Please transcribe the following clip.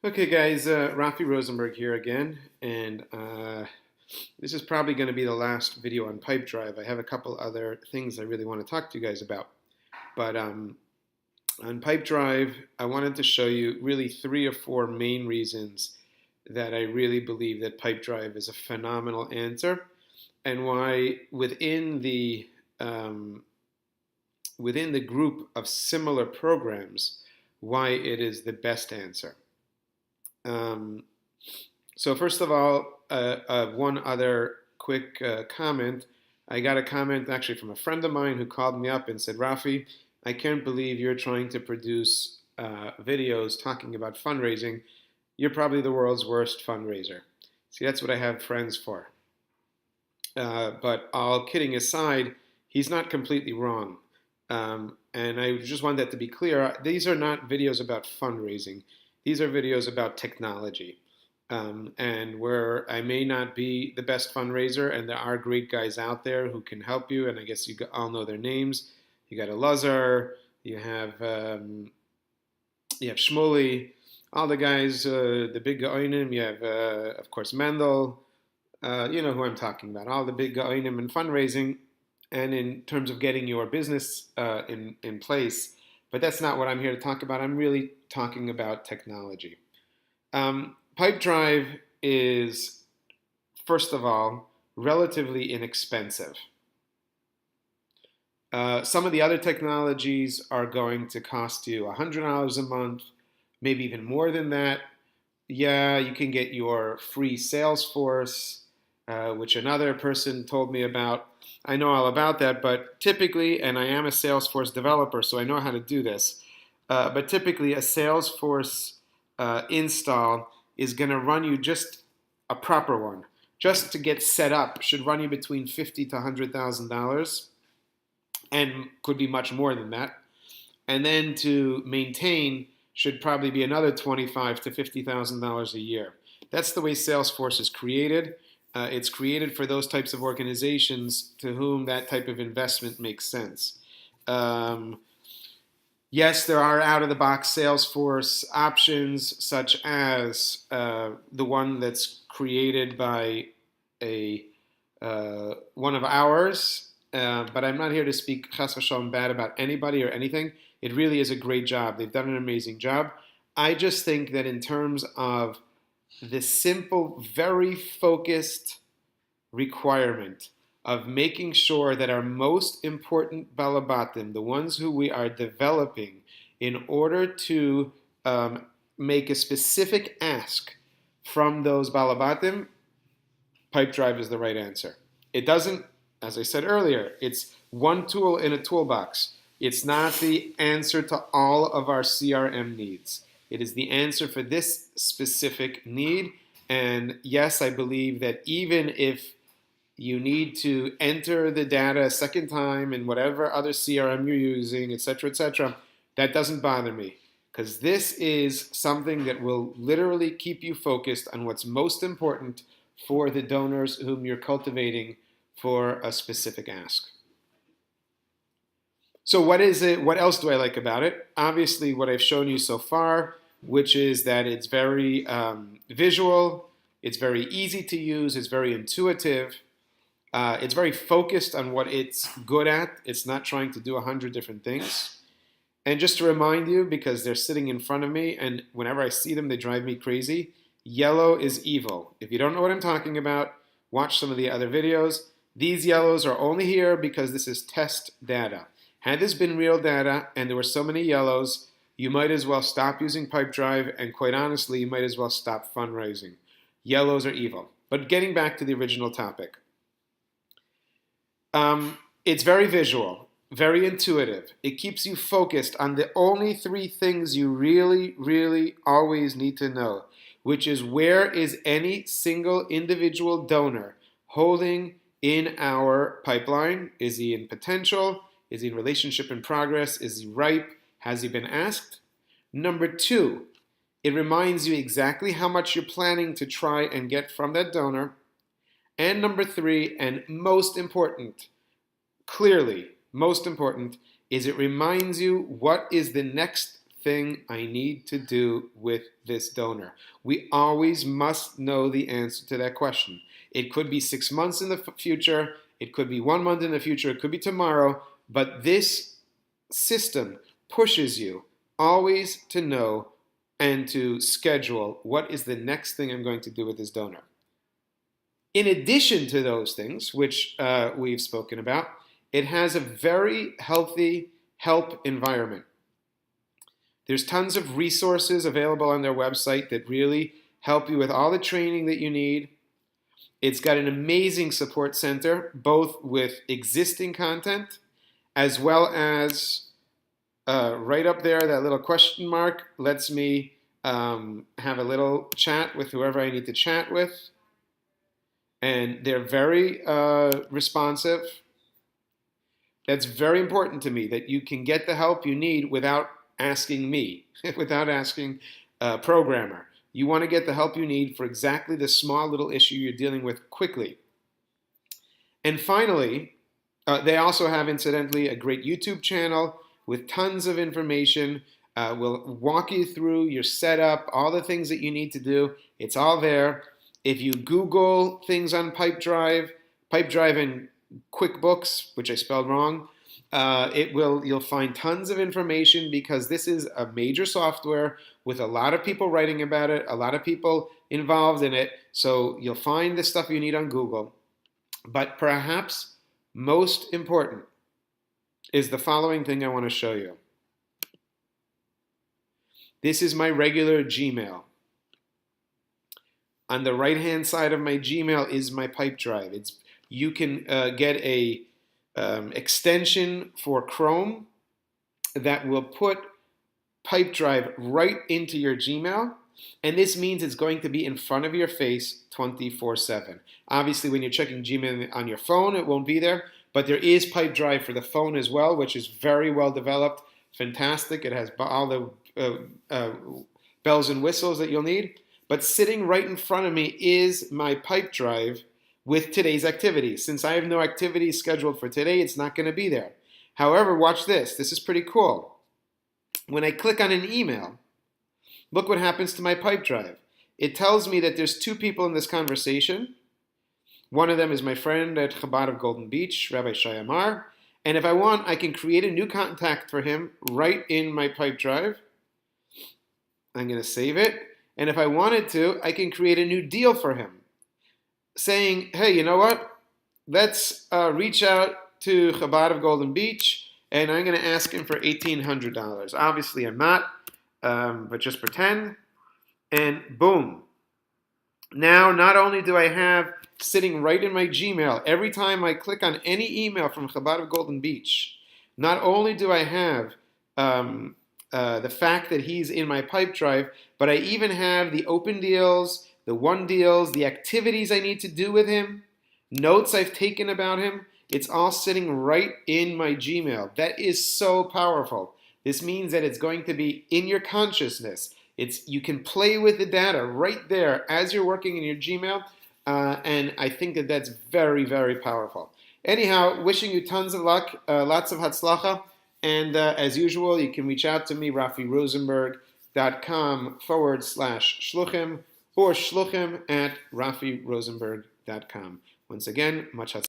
Okay, guys, Rafi Rosenberg here again, and this is probably going to be the last video on PipeDrive. I have a couple other things I really want to talk to you guys about, but on PipeDrive, I wanted to show you really three or four main reasons that I really believe that PipeDrive is a phenomenal answer, and why um, within the group of similar programs, why it is the best answer. Um, so first of all, one other quick comment. I got a comment actually from a friend of mine who called me up and said, Rafi, I can't believe you're trying to produce videos talking about fundraising. You're probably the world's worst fundraiser. See, that's what I have friends for. But all kidding aside, he's not completely wrong. And I just want that to be clear. These are not videos about fundraising. These are videos about technology. And where I may not be the best fundraiser, and there are great guys out there who can help you, and I guess you all know their names. You got Elazar, you have Shmuley, all the guys, the big Gaonim. You have, of course, Mendel. You know who I'm talking about. All the big Gaonim in fundraising, and in terms of getting your business in place. But that's not what I'm here to talk about. I'm really talking about technology. PipeDrive is, first of all, relatively inexpensive. Some of the other technologies are going to cost you $100 a month, maybe even more than that. Yeah, you can get your free Salesforce, which another person told me about. I know all about that, but typically, and I am a Salesforce developer, so I know how to do this, but typically a Salesforce install is going to run you just a proper one. Just to get set up should run you between $50,000 to $100,000, and could be much more than that. And then to maintain should probably be another $25,000 to $50,000 a year. That's the way Salesforce is created. It's created for those types of organizations to whom that type of investment makes sense. Yes, there are out-of-the-box Salesforce options, such as the one that's created by one of ours. But I'm not here to speak chas v'shalom bad about anybody or anything. It really is a great job. They've done an amazing job. I just think that in terms of the simple, very focused requirement of making sure that our most important balabatim, the ones who we are developing in order to make a specific ask from those balabatim, PipeDrive is the right answer. It doesn't, as I said earlier, it's one tool in a toolbox. It's not the answer to all of our CRM needs. It is the answer for this specific need. And yes, I believe that even if you need to enter the data a second time in whatever other CRM you're using, etc., that doesn't bother me. Because this is something that will literally keep you focused on what's most important for the donors whom you're cultivating for a specific ask. So what is it? What else do I like about it? Obviously, what I've shown you so far, which is that it's very visual, it's very easy to use, it's very intuitive, it's very focused on what it's good at. It's not trying to do 100 different things. And just to remind you, because they're sitting in front of me, and whenever I see them, they drive me crazy, yellow is evil. If you don't know what I'm talking about, watch some of the other videos. These yellows are only here because this is test data. Had this been real data and there were so many yellows, you might as well stop using PipeDrive, and quite honestly, you might as well stop fundraising. Yellows are evil. But getting back to the original topic. It's very visual, very intuitive. It keeps you focused on the only three things you really, really always need to know, which is where is any single individual donor holding in our pipeline? Is he in potential? Is he in relationship in progress? Is he ripe? Has he been asked? Number two, it reminds you exactly how much you're planning to try and get from that donor. And number three, and most important, clearly most important, is it reminds you what is the next thing I need to do with this donor? We always must know the answer to that question. It could be 6 months in the future, it could be 1 month in the future, it could be tomorrow, but this system pushes you always to know and to schedule what is the next thing I'm going to do with this donor. In addition to those things, which we've spoken about, it has a very healthy help environment. There's tons of resources available on their website that really help you with all the training that you need. It's got an amazing support center, both with existing content as well as right up there, that little question mark lets me have a little chat with whoever I need to chat with. And they're very responsive. That's very important to me, that you can get the help you need without asking me, without asking a programmer. You want to get the help you need for exactly the small little issue you're dealing with quickly. And finally, they also have, incidentally, a great YouTube channel with tons of information. We'll walk you through your setup, all the things that you need to do. It's all there. If you Google things on PIpedrive and QuickBooks, which I spelled wrong, you'll find tons of information, because this is a major software with a lot of people writing about it, a lot of people involved in it. So you'll find the stuff you need on Google. But perhaps most important is the following thing I want to show you. This is my regular Gmail. On the right-hand side of my Gmail is my PIpedrive. You can get a extension for Chrome that will put PIpedrive right into your Gmail, and this means it's going to be in front of your face 24/7. Obviously, when you're checking Gmail on your phone, it won't be there, but there is PIpedrive for the phone as well, which is very well developed, fantastic. It has all the bells and whistles that you'll need. But sitting right in front of me is my PIpedrive with today's activities. Since I have no activities scheduled for today, it's not going to be there. However, watch this. This is pretty cool. When I click on an email, look what happens to my PIpedrive. It tells me that there's 2 people in this conversation. One of them is my friend at Chabad of Golden Beach, Rabbi Shai Amar. And if I want, I can create a new contact for him right in my PIpedrive. I'm going to save it. And if I wanted to, I can create a new deal for him, saying, hey, you know what? Let's reach out to Chabad of Golden Beach, and I'm going to ask him for $1,800. Obviously, I'm not, but just pretend. And boom. Now, not only do I have sitting right in my Gmail, every time I click on any email from Chabad of Golden Beach, not only do I have the fact that he's in my PIpedrive, but I even have the open deals, the won deals, the activities I need to do with him, notes I've taken about him. It's all sitting right in my Gmail. That is so powerful. This means that it's going to be in your consciousness. You can play with the data right there as you're working in your Gmail, and I think that that's very, very powerful. Anyhow, wishing you tons of luck, lots of hatzlacha. And as usual, you can reach out to me, RafiRosenberg.com/Shluchim or Shluchim@RafiRosenberg.com. Once again, much